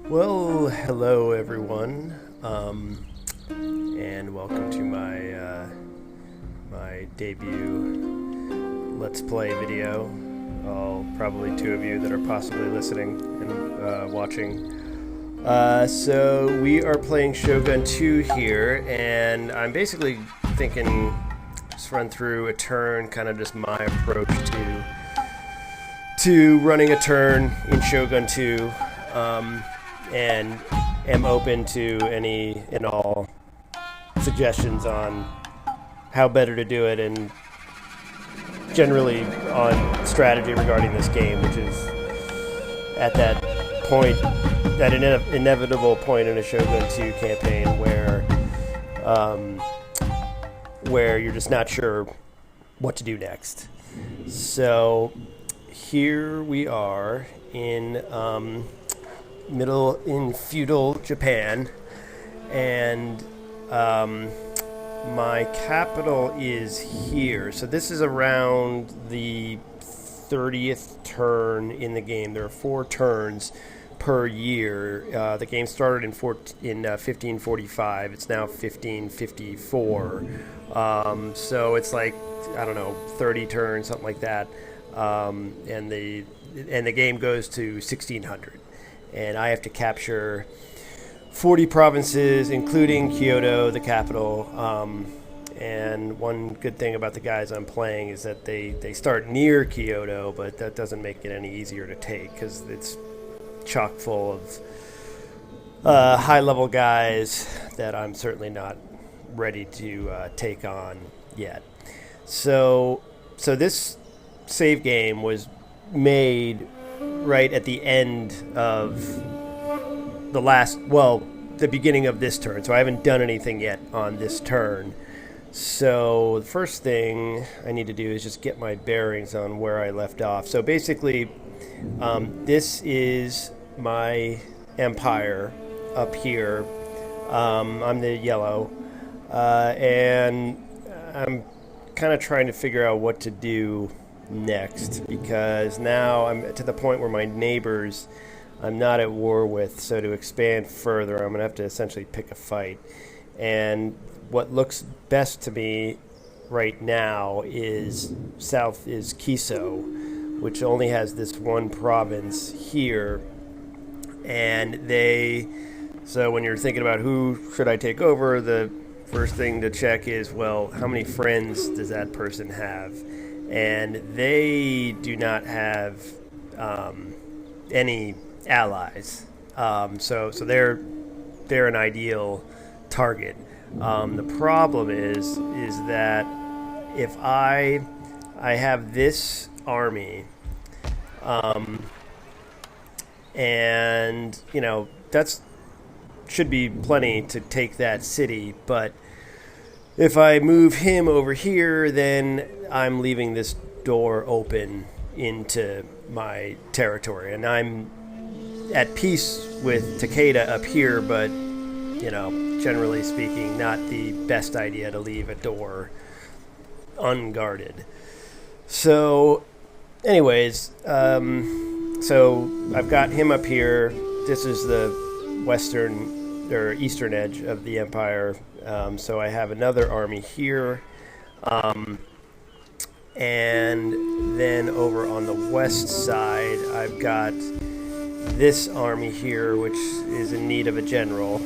Well, hello everyone, and welcome to my debut Let's Play video. Probably two of you that are possibly listening and watching. So we are playing Shogun 2 here, and I'm basically thinking just run through a turn, kind of just my approach to running a turn in Shogun 2. And am open to any and all suggestions on how better to do it, and generally on strategy regarding this game, which is at that point, that inevitable point in a Shogun 2 campaign where you're just not sure what to do next. So here we are in feudal Japan, and my capital is here. So this is around the 30th turn in the game. There are 4 turns per year. The game started in 1545. It's now 1554. So it's like, I don't know, 30 turns, something like that. And the game goes to 1600. And I have to capture 40 provinces, including Kyoto, the capital. And one good thing about the guys I'm playing is that they start near Kyoto, but that doesn't make it any easier to take, because it's chock full of high-level guys that I'm certainly not ready to take on yet. So this save game was made right at the end of the beginning of this turn. So I haven't done anything yet on this turn. So the first thing I need to do is just get my bearings on where I left off. So basically, this is my empire up here. I'm the yellow, and I'm kind of trying to figure out what to do next, because now I'm to the point where my neighbors I'm not at war with. So to expand further, I'm going to have to essentially pick a fight. And what looks best to me right now is south is Kiso, which only has this one province here. And so when you're thinking about who should I take over, the first thing to check is, well, how many friends does that person have? And they do not have any allies, so they're an ideal target. The problem is that if I have this army, and that's should be plenty to take that city, but if I move him over here, then I'm leaving this door open into my territory. And I'm at peace with Takeda up here, but, generally speaking, not the best idea to leave a door unguarded. So, anyways, so I've got him up here. This is the western or eastern edge of the empire. So I have another army here, and then over on the west side, I've got this army here, which is in need of a general,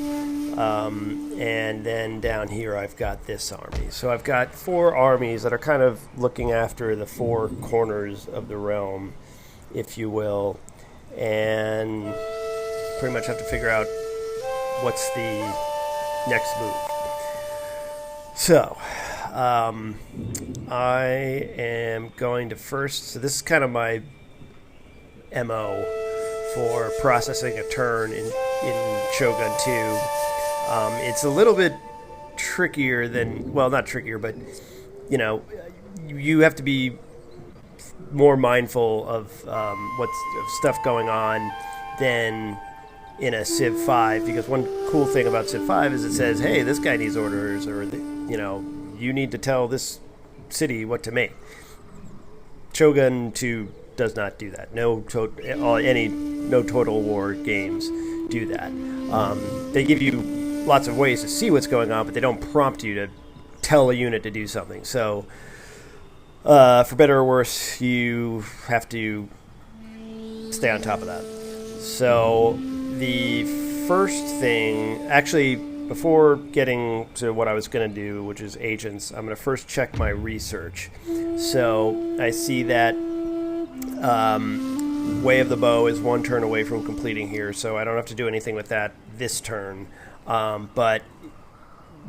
and then down here I've got this army. So I've got 4 armies that are kind of looking after the 4 corners of the realm, if you will, and pretty much have to figure out what's the next move. So, I am going to first, so this is kind of my MO for processing a turn in Shogun 2. It's a little bit trickier than, well, not trickier, but, you have to be more mindful of what's stuff going on than in a Civ 5, because one cool thing about Civ 5 is it says, hey, this guy needs orders, or you need to tell this city what to make. Shogun 2 does not do that. No Total War games do that. They give you lots of ways to see what's going on, but they don't prompt you to tell a unit to do something. So, for better or worse, you have to stay on top of that. So, the first thing, actually, before getting to what I was going to do, which is agents, I'm going to first check my research. So, I see that Way of the Bow is 1 turn away from completing here, so I don't have to do anything with that this turn. But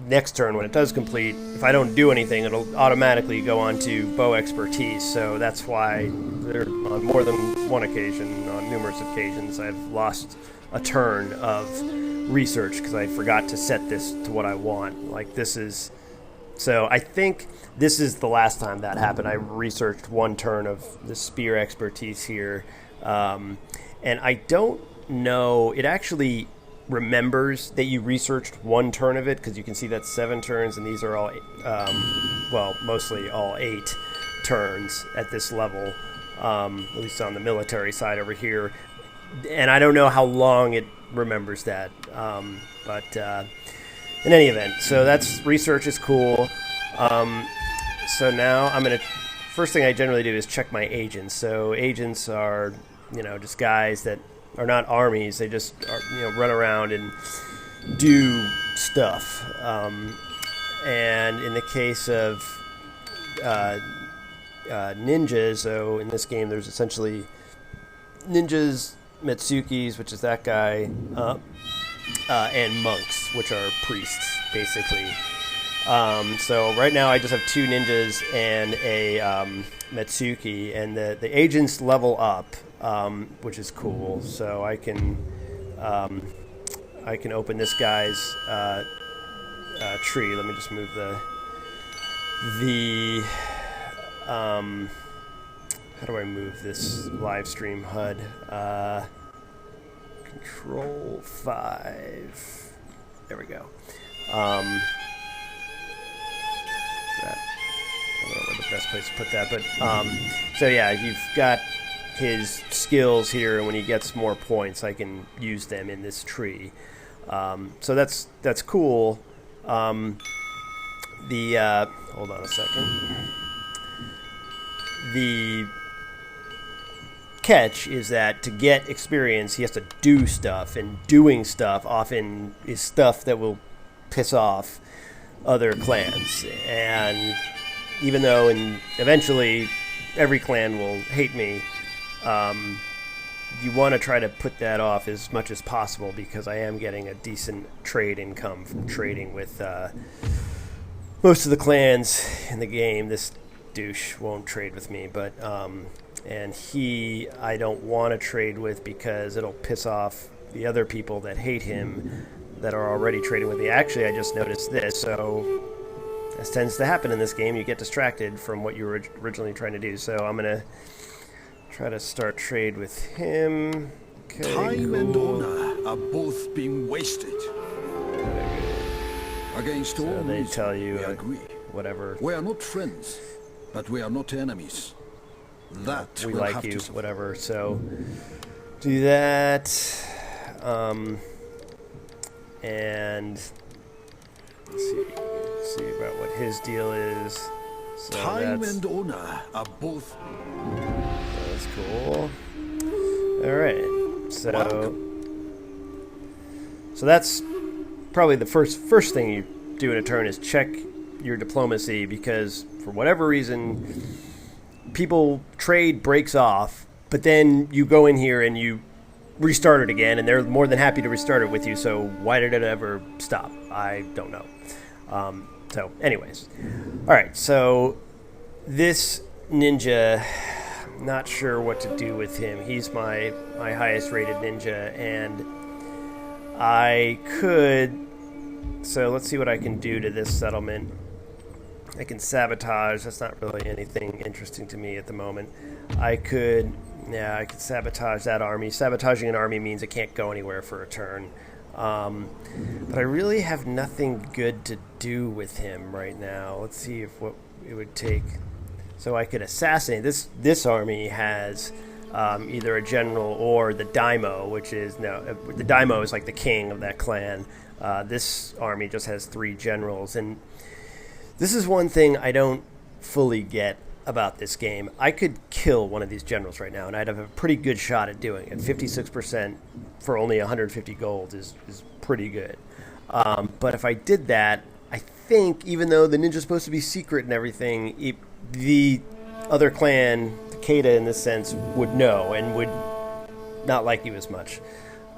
next turn, when it does complete, if I don't do anything, it'll automatically go on to Bow Expertise. So that's why on more than one occasion, on numerous occasions, I've lost a turn of research because I forgot to set this to what I want. Like, this is... So I think this is the last time that happened. I researched 1 turn of the Spear Expertise here. And I don't know... It actually remembers that you researched 1 turn of it, because you can see that's 7 turns, and these are all, mostly all 8 turns at this level, at least on the military side over here. And I don't know how long it remembers that, but in any event, so that's research is cool. So now I'm going to, first thing I generally do is check my agents. So agents are, just guys that are not armies. They just run around and do stuff. And in the case of ninjas, so in this game there's essentially ninjas, Metsukis, which is that guy, and monks, which are priests, basically. So right now I just have 2 ninjas and a Metsuki, and the agents level up, which is cool. So I can open this guy's tree. Let me just move the how do I move this live stream HUD? Control 5. There we go. That, I don't know where the best place to put that, but so yeah, you've got his skills here, and when he gets more points, I can use them in this tree. So that's cool. Hold on a second. The catch is that to get experience, he has to do stuff, and doing stuff often is stuff that will piss off other clans. And even though eventually every clan will hate me, you want to try to put that off as much as possible, because I am getting a decent trade income from trading with most of the clans in the game. This douche won't trade with me, but and I don't want to trade with, because it'll piss off the other people that hate him that are already trading with me. Actually, I just noticed this, so as tends to happen in this game, you get distracted from what you were originally trying to do. So I'm going to try to start trade with him. Okay, Time and honor are both being wasted. Against all so they reason, tell you we agree. Whatever. We are not friends, but we are not enemies. That We will like have you, to whatever. So do that. And let's see about what his deal is. So Time and honor are both. That's cool. All right. So that's probably the first thing you do in a turn is check your diplomacy, because for whatever reason, trade breaks off, but then you go in here and you restart it again, and they're more than happy to restart it with you. So why did it ever stop? I don't know. So anyways, all right, so this ninja, not sure what to do with him. He's my highest rated ninja, and I could, so let's see what I can do to this settlement. I can sabotage. That's not really anything interesting to me at the moment. I could sabotage that army. Sabotaging an army means it can't go anywhere for a turn. But I really have nothing good to do with him right now. Let's see what it would take. So I could assassinate. This army has either a general or the daimyo, which is the daimyo is like the king of that clan. This army just has 3 generals, and this is one thing I don't fully get about this game. I could kill one of these generals right now, and I'd have a pretty good shot at doing it. 56% for only 150 gold is pretty good. But if I did that, I think, even though the ninja's supposed to be secret and everything, the other clan, the Keita in this sense, would know and would not like you as much.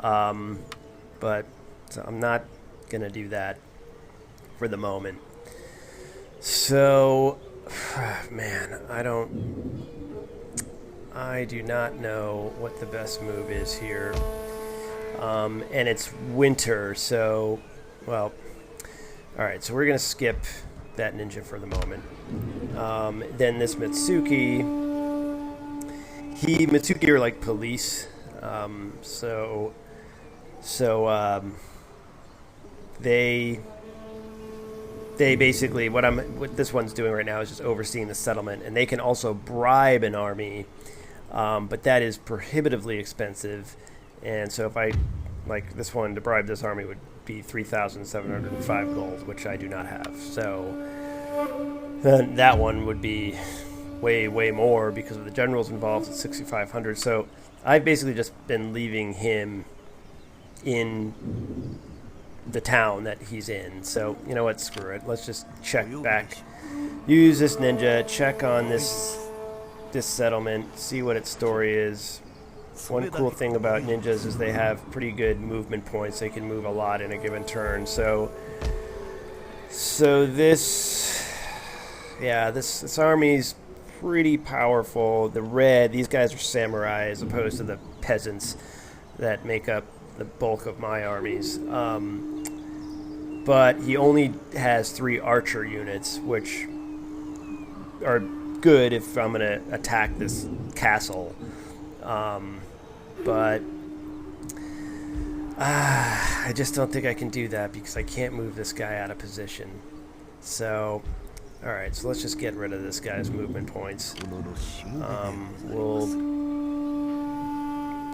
But so I'm not going to do that for the moment. So, man, I do not know what the best move is here. And it's winter, so, well, alright, so we're going to skip that ninja for the moment. Then this Mitsuki, Mitsuki are like police, they basically, what this one's doing right now is just overseeing the settlement, and they can also bribe an army, but that is prohibitively expensive. And so if I, like this one, to bribe this army would be 3,705 gold, which I do not have. So then that one would be way, way more because of the generals involved at 6,500. So I've basically just been leaving him in the town that he's in. So, you know what, screw it. Let's just check back. Use this ninja, check on this settlement, see what its story is. One cool thing about ninjas is they have pretty good movement points. They can move a lot in a given turn. So this army's pretty powerful. These guys are samurai as opposed to the peasants that make up the bulk of my armies. But he only has 3 archer units, which are good if I'm going to attack this castle. But I just don't think I can do that because I can't move this guy out of position. So, alright, so let's just get rid of this guy's movement points. We'll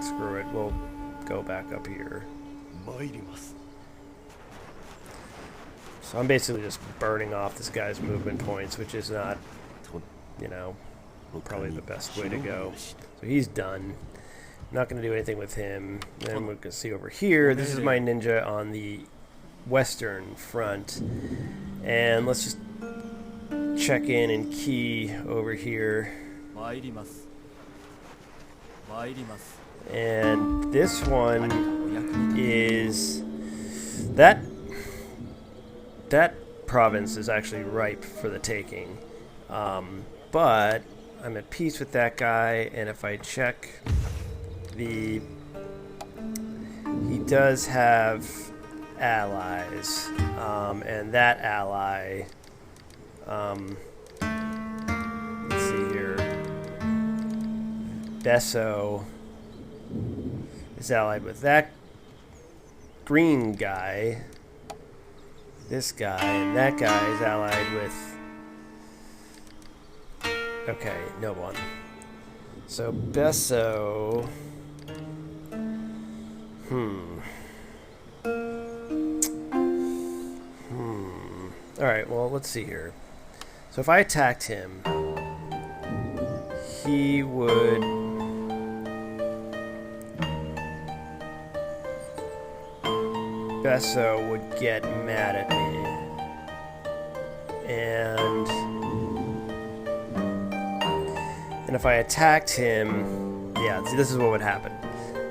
screw it. We'll go back up here. So I'm basically just burning off this guy's movement points, which is not, probably the best way to go. So he's done. I'm not going to do anything with him. Then we can see over here, this is my ninja on the western front. And let's just check in and key over here. And this one is that province is actually ripe for the taking. But I'm at peace with that guy, and if I check he does have allies, and that ally, let's see here, Besso is allied with that green guy, this guy, and that guy is allied with, okay, no one. So Besso, Alright, well, let's see here. So if I attacked him, he would... Besso would get mad at me. And if I attacked him... Yeah, see, this is what would happen.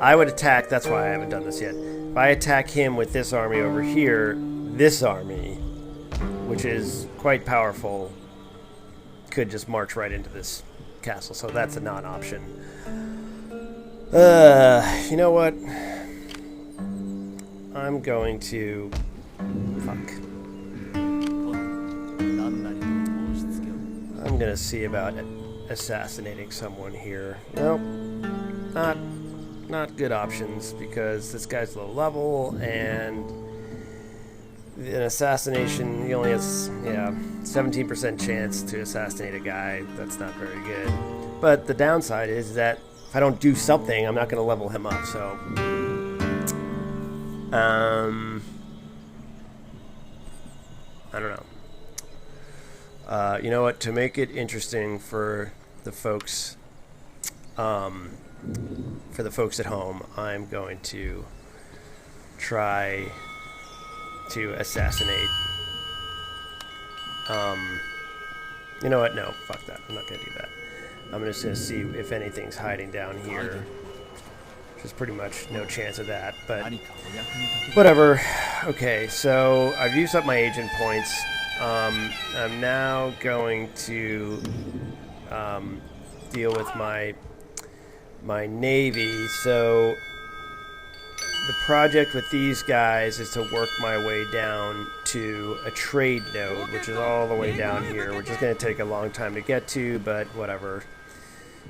I would attack, that's why I haven't done this yet. If I attack him with this army over here, this army, which is quite powerful, could just march right into this castle. So that's a non-option. You know what? I'm going to... Fuck. I'm going to see about assassinating someone here. Nope. Not good options, because this guy's low level, and an assassination, he only has 17% chance to assassinate a guy. That's not very good. But the downside is that if I don't do something, I'm not going to level him up. So, I don't know. You know what? To make it interesting for the folks, at home, I'm going to try to assassinate. You know what? No, fuck that. I'm not going to do that. I'm just going to see if anything's hiding down here. There's pretty much no chance of that, but whatever. Okay, so I've used up my agent points. I'm now going to deal with my navy. So the project with these guys is to work my way down to a trade node, which is all the way down here, which is going to take a long time to get to, but whatever.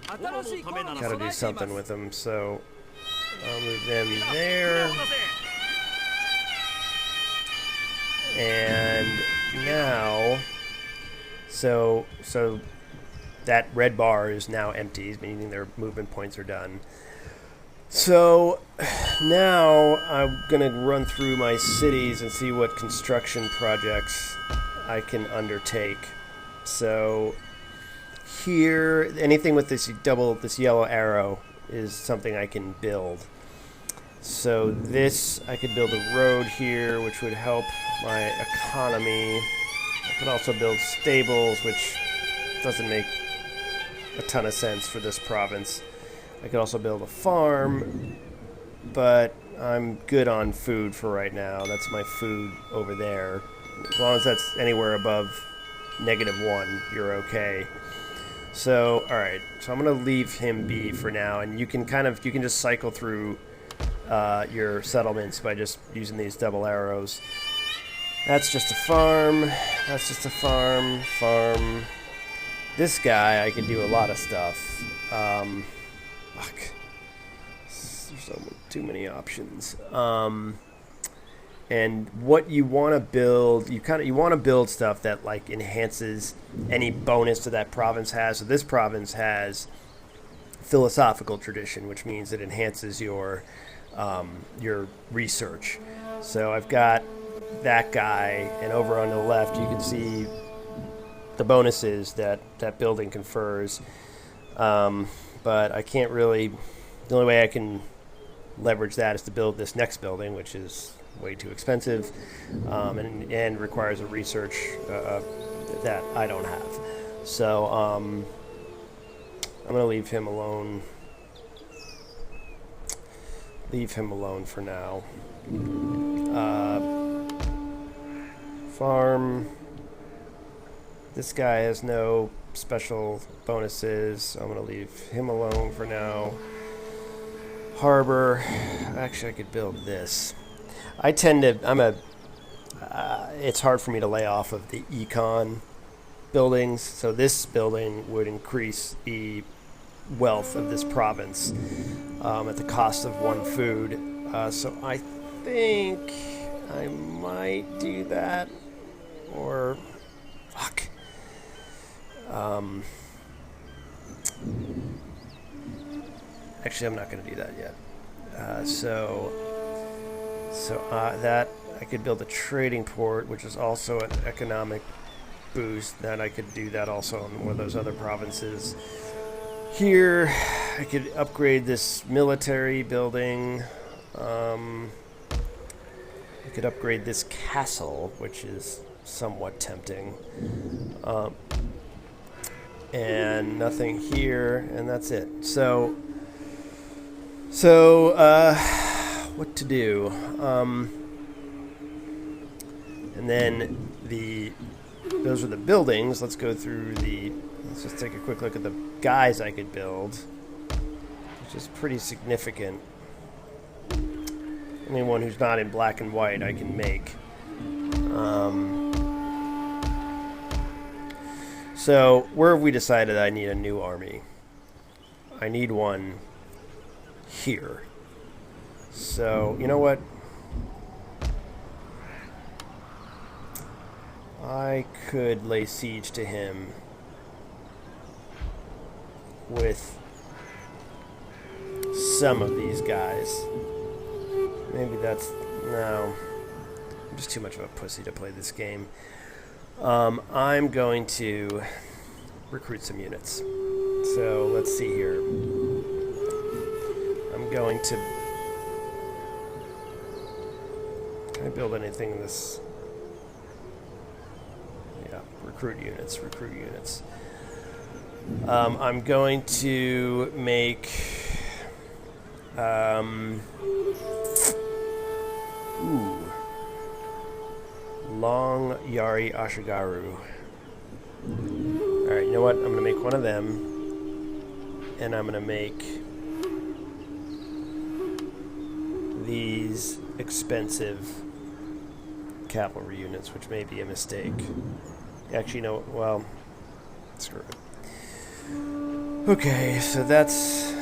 Gotta do something with them, so I'll move them there. And now, so that red bar is now empty, meaning their movement points are done. So now I'm going to run through my cities and see what construction projects I can undertake. So here, anything with this yellow arrow is something I can build. So this, I could build a road here, which would help my economy. I could also build stables, which doesn't make a ton of sense for this province. I could also build a farm, but I'm good on food for right now. That's my food over there. As long as that's anywhere above -1, you're okay. So, alright. So I'm going to leave him be for now, and you can just cycle through your settlements by just using these double arrows. That's just a farm. That's just a farm. Farm. This guy, I can do a lot of stuff. Fuck. There's too many options. And what you want to build, you want to build stuff that like enhances any bonus that that province has. So this province has philosophical tradition, which means it enhances your research. So I've got that guy, and over on the left you can see the bonuses that building confers. But I can't really. The only way I can leverage that is to build this next building, which is way too expensive, and requires a research that I don't have. So I'm going to leave him alone. Leave him alone for now. Farm. This guy has no special bonuses, so I'm going to leave him alone for now. Harbor. Actually, I could build this. It's hard for me to lay off of the econ buildings, so this building would increase the wealth of this province at the cost of 1 food. So I think I might do that, or fuck. Actually, I'm not going to do that yet. So that I could build a trading port, which is also an economic boost. That I could do that also in one of those other provinces. Here, I could upgrade this military building. I could upgrade this castle, which is somewhat tempting. And nothing here, and that's it. So what to do? And then those are the buildings. Let's go through let's just take a quick look at the guys I could build, which is pretty significant. Anyone who's not in black and white I can make. So where have we decided I need a new army? I need one here. So, you know what? I could lay siege to him with some of these guys. Maybe that's... No. I'm just too much of a pussy to play this game. I'm going to recruit some units. So let's see here. I'm going to... Can I build anything in this? Yeah, recruit units, recruit units. I'm going to make... Long Yari Ashigaru. Alright, you know what? I'm going to make one of them. And I'm going to make these expensive cavalry units, which may be a mistake. Actually, no, well, screw it. Okay, so that's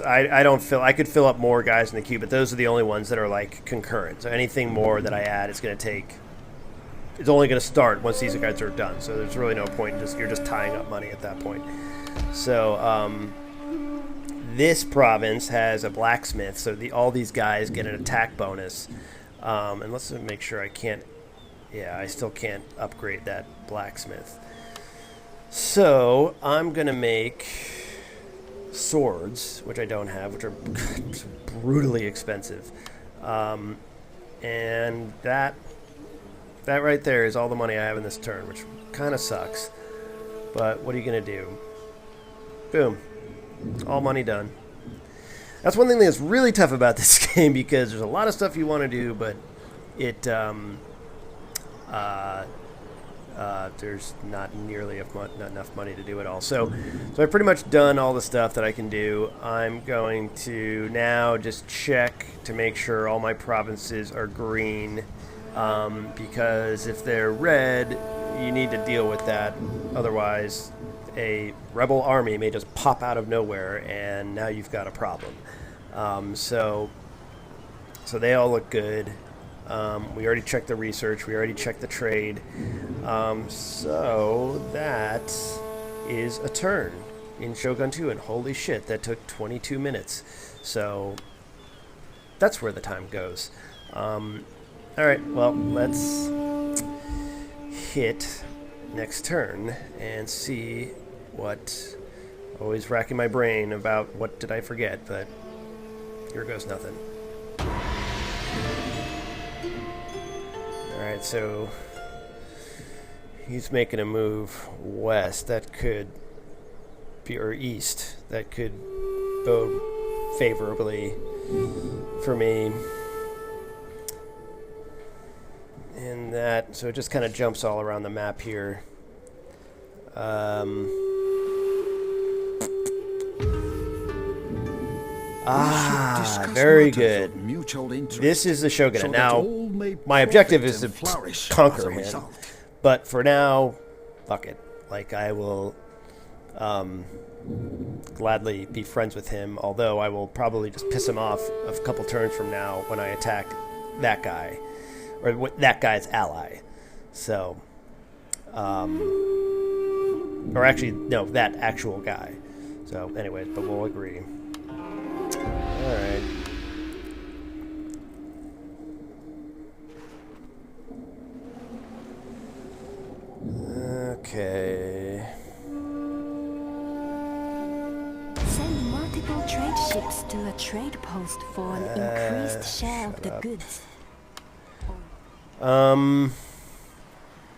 I don't fill. I could fill up more guys in the queue, but those are the only ones that are like concurrent. So anything more that I add is going to take. It's only going to start once these guys are done. So there's really no point in you're just tying up money at that point. So this province has a blacksmith, so all these guys get an attack bonus. And let's make sure I can't. Yeah, I still can't upgrade that blacksmith. So I'm going to make swords, which I don't have, which are brutally expensive. And that right there is all the money I have in this turn, which kind of sucks. But what are you going to do? Boom. All money done. That's one thing that's really tough about this game, because there's a lot of stuff you want to do, but it there's not nearly enough money to do it all. So I've pretty much done all the stuff that I can do. I'm going to now just check to make sure all my provinces are green, because if they're red, you need to deal with that. Otherwise, a rebel army may just pop out of nowhere, and now you've got a problem. So they all look good. We already checked the research. We already checked the trade. So that is a turn in Shogun 2. And holy shit, that took 22 minutes. So that's where the time goes. All right, well, let's hit next turn and see what... Always racking my brain about what did I forget, but here goes nothing. Alright, so he's making a move west. That could be, or east. That could bode favorably for me. And that, so it just kind of jumps all around the map here. Very good. This is the Shogun. So now, my objective is to conquer him. But for now, fuck it. Like, I will gladly be friends with him, although I will probably just piss him off a couple turns from now when I attack that guy, or that guy's ally. So, or actually, no, that actual guy. So, anyways, but we'll agree. Alright. Okay. Send multiple trade ships to a trade post for an increased share of the goods.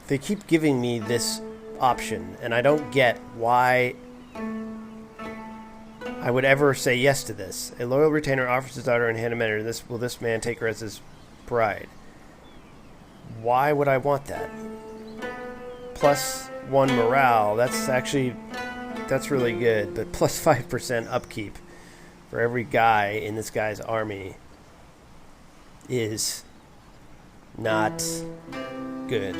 They keep giving me this option, and I don't get why I would ever say yes to this. A loyal retainer offers his daughter in hand in marriage. Will this man take her as his bride? Why would I want that? +1 morale. That's really good. But +5% upkeep for every guy in this guy's army is not good.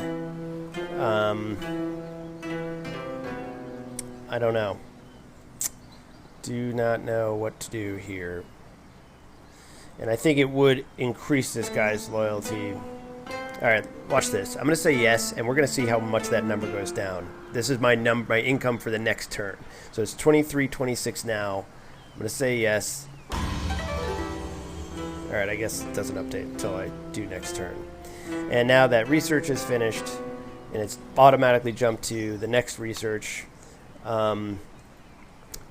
I don't know. Do not know what to do here. And I think it would increase this guy's loyalty. Alright, watch this. I'm going to say yes, and we're going to see how much that number goes down. This is my income for the next turn. So it's 23, 26 now. I'm going to say yes. Alright, I guess it doesn't update until I do next turn. And now that research is finished, and it's automatically jumped to the next research.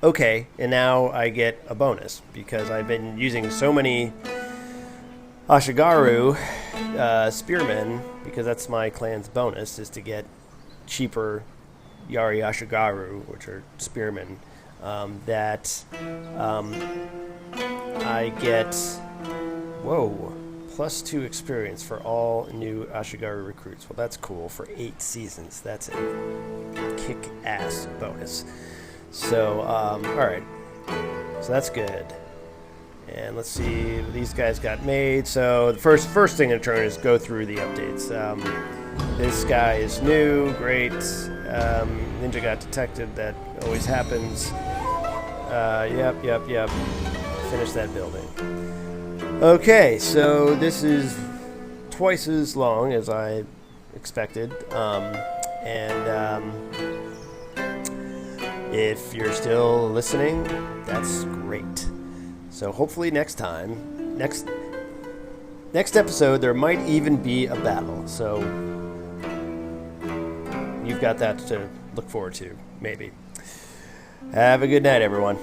Okay, and now I get a bonus, because I've been using so many Ashigaru spearmen, because that's my clan's bonus, is to get cheaper Yari Ashigaru, which are spearmen, that I get... Whoa, +2 experience for all new Ashigaru recruits. Well, that's cool. For 8 seasons, that's a kick-ass bonus. So, alright. So that's good. And let's see, these guys got made. So the first thing in turn is go through the updates. This guy is new, great. Ninja got detected, that always happens. Yep. Finish that building. Okay, so this is twice as long as I expected, if you're still listening, that's great. So hopefully next episode, there might even be a battle, so you've got that to look forward to, maybe. Have a good night, everyone.